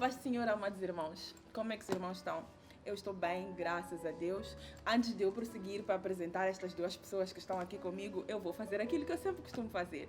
paz do Senhor, amados irmãos. Como é que os irmãos estão? Eu estou bem, graças a Deus. Antes de eu prosseguir para apresentar estas duas pessoas que estão aqui comigo, eu vou fazer aquilo que eu sempre costumo fazer.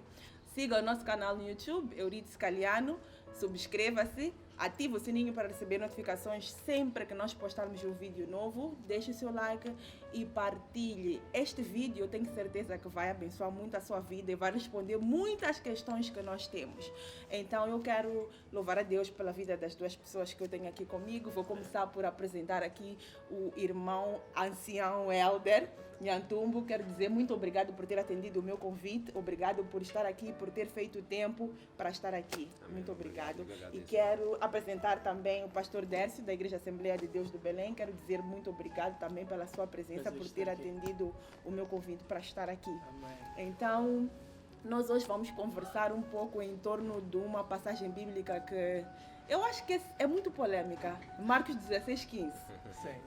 Siga o nosso canal no YouTube, Euridice Caliano, subscreva-se, ative o sininho para receber notificações sempre que nós postarmos um vídeo novo, deixe o seu like e partilhe. Este vídeo eu tenho certeza que vai abençoar muito a sua vida e vai responder muitas questões que nós temos. Então eu quero louvar a Deus pela vida das duas pessoas que eu tenho aqui comigo. Vou começar por apresentar aqui o irmão ancião Elder Nhantumbo. Quero dizer muito obrigado por ter atendido o meu convite, obrigado por estar aqui, por ter feito tempo para estar aqui. Muito obrigado. E quero apresentar também o pastor Dércio, da Igreja Assembleia de Deus do Belém. Quero dizer muito obrigado também pela sua presença, por ter atendido o meu convite para estar aqui. Então, nós hoje vamos conversar um pouco em torno de uma passagem bíblica que eu acho que é muito polêmica. Marcos 16:15.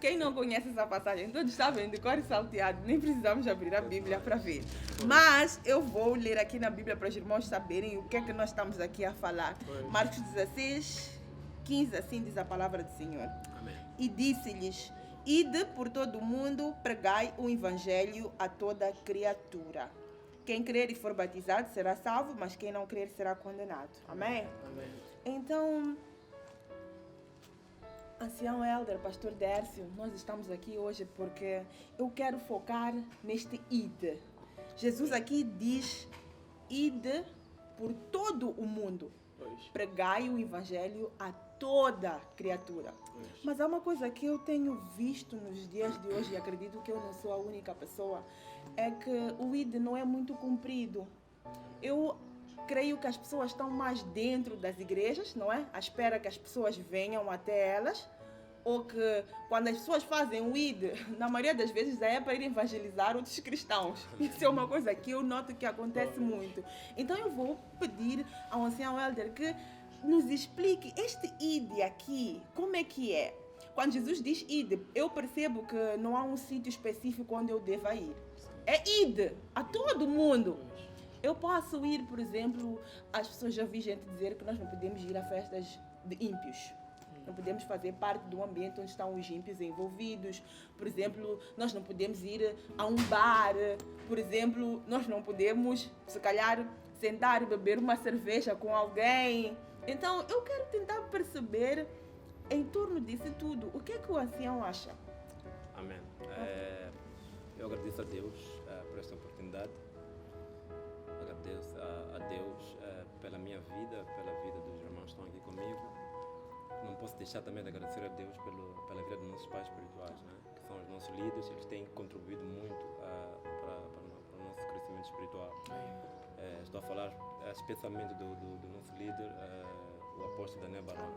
Quem não conhece essa passagem, todos sabem de cor e salteado, nem precisamos abrir a Bíblia para ver. Mas eu vou ler aqui na Bíblia para os irmãos saberem o que é que nós estamos aqui a falar. Marcos 16:15, assim diz a palavra do Senhor. Amém. E disse-lhes: ide por todo o mundo, pregai o evangelho a toda criatura. Quem crer e for batizado será salvo, mas quem não crer será condenado. Amém? Amém. Então, ancião Elder, pastor Dércio, nós estamos aqui hoje porque eu quero focar neste ide. Jesus aqui diz: ide por todo o mundo, pregai o evangelho a toda criatura. Mas há uma coisa que eu tenho visto nos dias de hoje, e acredito que eu não sou a única pessoa, é que o id não é muito cumprido. Eu creio que as pessoas estão mais dentro das igrejas, não é? À espera que as pessoas venham até elas. Ou que quando as pessoas fazem o id, na maioria das vezes é para ir evangelizar outros cristãos. Isso é uma coisa que eu noto que acontece muito. Então eu vou pedir ao ancião Elder que nos explique este id aqui, como é que é? Quando Jesus diz id, eu percebo que não há um sítio específico onde eu deva ir. É id a todo mundo. Eu posso ir, por exemplo, as pessoas, já vi gente dizer que nós não podemos ir a festas de ímpios. Não podemos fazer parte do ambiente onde estão os ímpios envolvidos. Por exemplo, nós não podemos ir a um bar. Por exemplo, nós não podemos, se calhar, sentar e beber uma cerveja com alguém. Então, eu quero tentar perceber, em torno disso tudo, o que é que o ancião acha? Amém. Eu agradeço a Deus por esta oportunidade. Agradeço a Deus pela minha vida, pela vida dos irmãos que estão aqui comigo. Não posso deixar também de agradecer a Deus pela vida dos nossos pais espirituais, né? Que são os nossos líderes. Eles têm contribuído muito para o nosso crescimento espiritual. Estou a falar especialmente do nosso líder, o apóstolo Daniel Barão.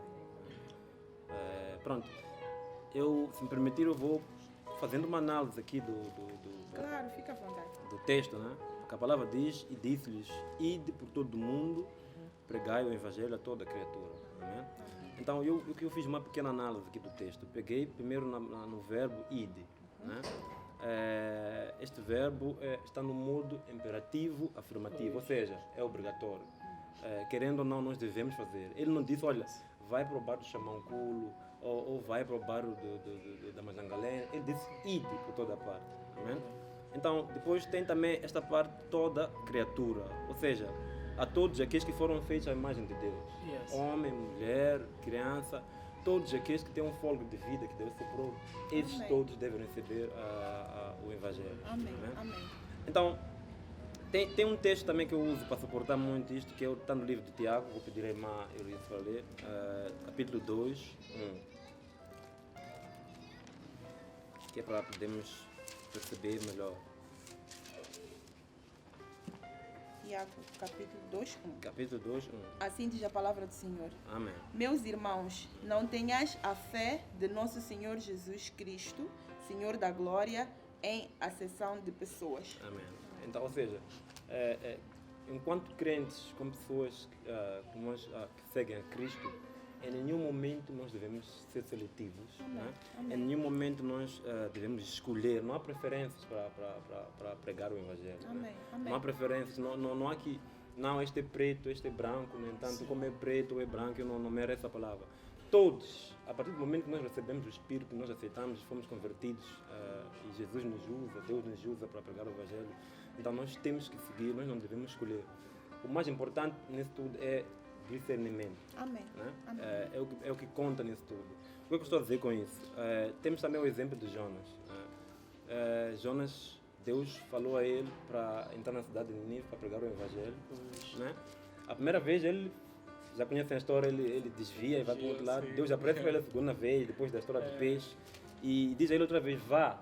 Pronto, se me permitir, eu vou fazendo uma análise aqui Claro, fica à vontade. do texto, né? Que a palavra diz: e disse-lhes, ide por todo o mundo, pregai o evangelho a toda criatura. Amém? Então, eu fiz uma pequena análise aqui do texto. Peguei primeiro no verbo ide, né? Este verbo está no modo imperativo afirmativo, ou seja, é obrigatório. Querendo ou não, nós devemos fazer. Ele não disse: olha, vai para o bar do Xamanculo ou vai para o bar da Mazangalé. Ele disse: ide por toda a parte. Amém? Então, depois tem também esta parte, toda criatura, ou seja, a todos aqueles que foram feitos à imagem de Deus. Yes. Homem, mulher, criança, todos aqueles que têm um fôlego de vida que Deus soprou, esses Amém. todos devem receber o Evangelho. Amém, Amém? amém. Então, tem um texto também que eu uso para suportar muito isto, que está no livro de Tiago. Vou pedir a irmã Euridice para ler, capítulo 2, 1. Que é para podermos perceber melhor. Tiago, capítulo 2, 1. Capítulo 2, 1. Assim diz a palavra do Senhor. Amém. Meus irmãos, não tenhais a fé de nosso Senhor Jesus Cristo, Senhor da glória, em acessão de pessoas. Amém. Então, ou seja, enquanto crentes, como pessoas que seguem a Cristo, em nenhum momento nós devemos ser seletivos. Amém. Né? Amém. Em nenhum momento nós devemos escolher. Não há preferências para pregar o Evangelho. Amém. Né? Amém. Não há preferências. Não há que, não, este é preto, este é branco. No entanto, como é preto ou é branco, eu não mereço a palavra. todos, a partir do momento que nós recebemos o Espírito, nós aceitamos, fomos convertidos e Jesus nos usa, Deus nos usa para pregar o Evangelho. Então nós temos que seguir, nós não devemos escolher. O mais importante nisso tudo é discernimento. Amém. Né? Amém. É o que conta nisso tudo. O que eu estou a dizer com isso? Temos também o exemplo de Jonas. Jonas, Deus falou a ele para entrar na cidade de Nínive para pregar o Evangelho. Né? A primeira vez ele, já conhecem a história, ele desvia e vai para o outro lado. Deus aparece para ele a segunda vez, depois da história do peixe. E diz a ele outra vez, vá.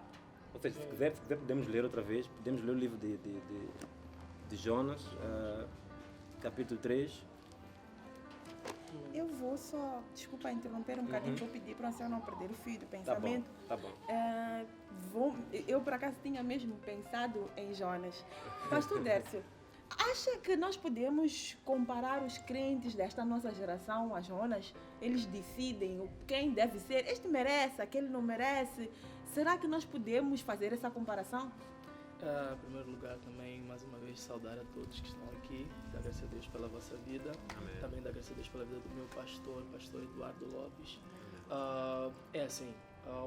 Ou seja, se quiser podemos ler outra vez. Podemos ler o livro de Jonas, capítulo 3. Eu vou só, desculpa interromper um bocadinho, vou pedir para você não perder o fio do Tá bom, pensamento. tá bom. Eu, por acaso, tinha mesmo pensado em Jonas. Pastor Dércio, acha que nós podemos comparar os crentes desta nossa geração a Jonas? Eles decidem quem deve ser, este merece, aquele não merece. Será que nós podemos fazer essa comparação? Em primeiro lugar, também, mais uma vez, saudar a todos que estão aqui, dar graças a Deus pela vossa vida, também dar graças a Deus pela vida do meu pastor Eduardo Lopes. É assim,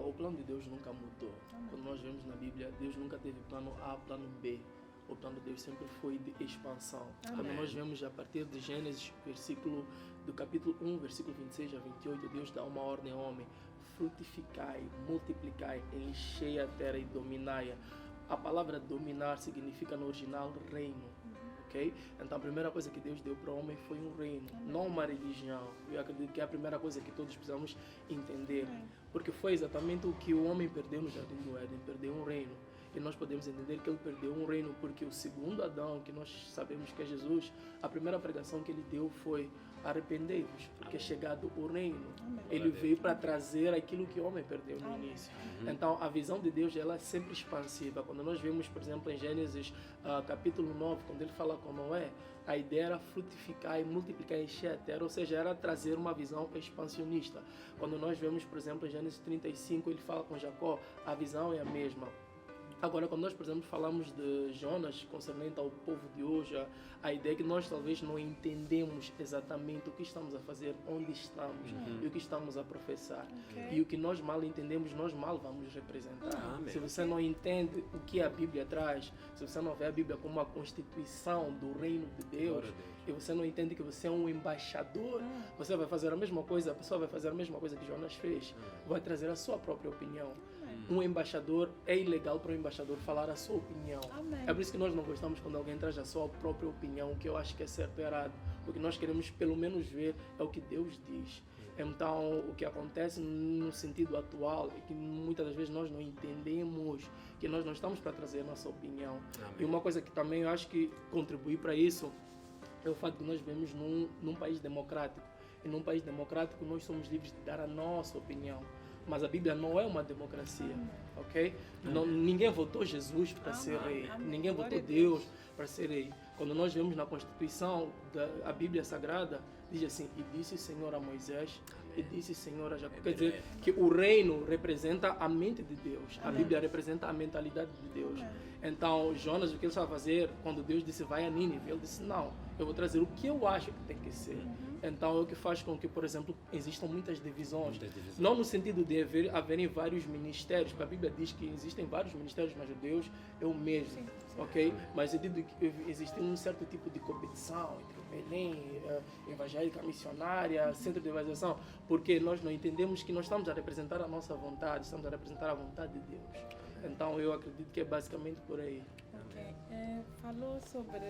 o plano de Deus nunca mudou. Quando nós vemos na Bíblia, Deus nunca teve plano A, plano B. O plano de Deus sempre foi de expansão. Quando nós vemos a partir de Gênesis, do capítulo 1, versículo 26 a 28, Deus dá uma ordem ao homem: frutificai, multiplicai, enchei a terra e dominai-a. A palavra dominar significa no original reino, ok? Então a primeira coisa que Deus deu para o homem foi um reino, não uma religião. Eu acredito que é a primeira coisa que todos precisamos entender, porque foi exatamente o que o homem perdeu no Jardim do Éden, perdeu um reino. E nós podemos entender que ele perdeu um reino porque o segundo Adão, que nós sabemos que é Jesus, a primeira pregação que ele deu foi: arrependei-vos, porque é chegado o reino. Ele veio para trazer aquilo que o homem perdeu no início. Então, a visão de Deus, ela é sempre expansiva. Quando nós vemos, por exemplo, em Gênesis capítulo 9, quando ele fala com Noé, a ideia era frutificar e multiplicar e encher a terra, ou seja, era trazer uma visão expansionista. Quando nós vemos, por exemplo, em Gênesis 35, ele fala com Jacó, a visão é a mesma. Agora, quando nós, por exemplo, falamos de Jonas concernente ao povo de hoje, a ideia é que nós talvez não entendemos exatamente o que estamos a fazer, onde estamos e o que estamos a professar. E o que nós mal entendemos, nós mal vamos representar. Se você não entende o que a Bíblia traz, se você não vê a Bíblia como uma constituição do reino de Deus, e você não entende que você é um embaixador, você vai fazer a mesma coisa, a pessoa vai fazer a mesma coisa que Jonas fez, vai trazer a sua própria opinião. Um embaixador, é ilegal para o embaixador falar a sua opinião. É por isso que nós não gostamos quando alguém traz a sua própria opinião, o que eu acho que é certo ou errado. O que nós queremos pelo menos ver é o que Deus diz. Então, o que acontece no sentido atual é que muitas das vezes nós não entendemos que nós não estamos para trazer a nossa opinião. E uma coisa que também eu acho que contribui para isso é o fato de nós vivemos num país democrático. E num país democrático nós somos livres de dar a nossa opinião. Mas a Bíblia não é uma democracia, ok? Não, ninguém votou Jesus para ser rei. Ninguém votou Deus para ser rei. Quando nós vemos na Constituição, a Bíblia Sagrada, diz assim: e disse o Senhor a Moisés, e disse o Senhor a Jacó. Quer dizer, que o reino representa a mente de Deus. A Bíblia representa a mentalidade de Deus. Então, Jonas, o que ele estava a fazer, quando Deus disse vai a Nínive, ele disse: não, eu vou trazer o que eu acho que tem que ser. Então, é o que faz com que, por exemplo, existam muitas divisões. Não no sentido de haverem vários ministérios, porque a Bíblia diz que existem vários ministérios, mas o Deus é o mesmo, ok? Mas no sentido de que existe um certo tipo de competição entre Belém, evangélica, missionária, centro de evangelização, porque nós não entendemos que nós estamos a representar a nossa vontade, estamos a representar a vontade de Deus. Então, eu acredito que é basicamente por aí. Falou sobre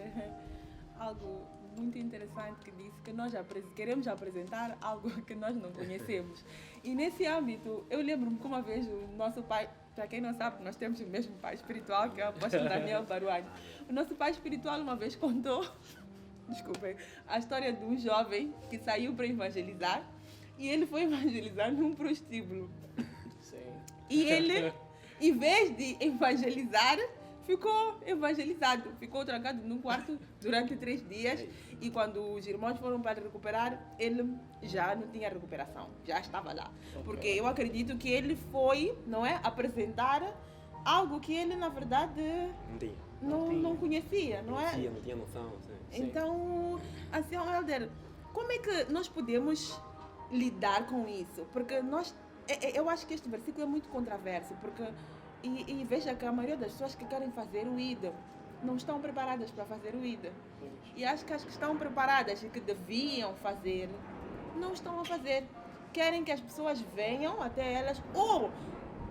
algo muito interessante que disse que nós queremos apresentar algo que nós não conhecemos. E nesse âmbito, eu lembro-me que uma vez o nosso pai, para quem não sabe, nós temos o mesmo pai espiritual, que é o apóstolo Daniel Baruani. O nosso pai espiritual uma vez contou, desculpem, a história de um jovem que saiu para evangelizar e ele foi evangelizar num prostíbulo. Sim. E ele, em vez de evangelizar, ficou evangelizado, ficou trancado num quarto durante 3 dias e quando os irmãos foram para recuperar, ele já não tinha recuperação, já estava lá. Porque eu acredito que ele foi, não é, apresentar algo que ele, na verdade, não conhecia, não é? Não tinha noção. Sim. Então, assim, Helder, como é que nós podemos lidar com isso? Porque eu acho que este versículo é muito controverso, porque e veja que a maioria das pessoas que querem fazer o ID não estão preparadas para fazer o ID. E acho que as que estão preparadas e que deviam fazer, não estão a fazer. Querem que as pessoas venham até elas, ou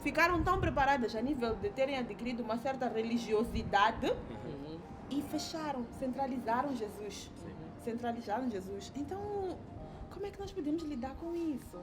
ficaram tão preparadas a nível de terem adquirido uma certa religiosidade e fecharam, centralizaram Jesus. Centralizaram Jesus. Então, como é que nós podemos lidar com isso?